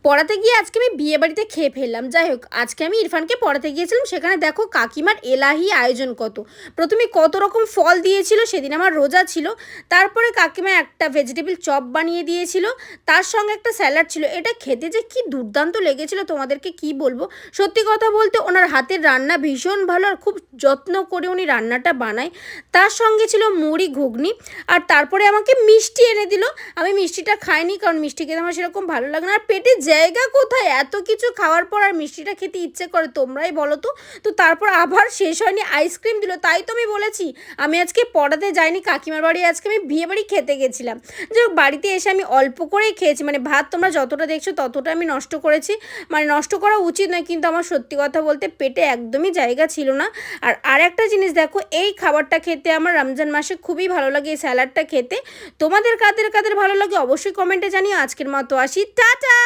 পড়াতে গিয়ে আজকে আমি বিয়ে বাড়িতে খেয়ে ফেললাম। যাই হোক, আজকে আমি ইরফানকে পড়াতে গিয়েছিলাম, সেখানে দেখো কাকিমার এলাহি আয়োজন কত। প্রথমে কত রকম ফল দিয়েছিল, সেদিন আমার রোজা ছিল। তারপরে কাকিমা একটা ভেজিটেবল চপ বানিয়ে দিয়েছিল, তার সঙ্গে একটা স্যালাড ছিল। এটা খেতে যে কি দুর্দান্ত লেগেছিল তোমাদেরকে কি বলবো। সত্যি কথা বলতে ওনার হাতের রান্না ভীষণ ভালো, আর খুব যত্ন করে উনি রান্নাটা বানায়। তার সঙ্গে ছিল মুড়ি ঘুগনি, আর তারপরে আমাকে মিষ্টি এনে দিল। আমি মিষ্টিটা খাইনি, কারণ মিষ্টি খেতে আমার সেরকম ভালো লাগে না। আর পেটে জায়গা কোথায় এত কিছু খাওয়ার পর আর মিষ্টিটা খেতে ইচ্ছে করে, তোমরাই বলো তো। তো তারপর আবার শেষ হয়নি, আইসক্রিম দিল। তাই তো আমি বলেছি আমি আজকে পড়াতে যাইনি, কাকিমার বাড়ি আজকে আমি বিয়ে বাড়ি খেতে গেছিলাম। যে বাড়িতে এসে আমি অল্প করেই খেয়েছি, মানে ভাত তোমরা যতটা দেখছো ততটা আমি নষ্ট করেছি। মানে নষ্ট করা উচিত নয়, কিন্তু আমার সত্যি কথা বলতে পেটে একদমই জায়গা ছিল না। আর একটা জিনিস দেখো, এই খাবারটা খেতে আমার রমজান মাসে খুবই ভালো লাগে, এই স্যালাডটা খেতে। তোমাদের কাদের কাদের ভালো লাগে অবশ্যই কমেন্টে জানিও। আজকের মতো আসি, টাটা।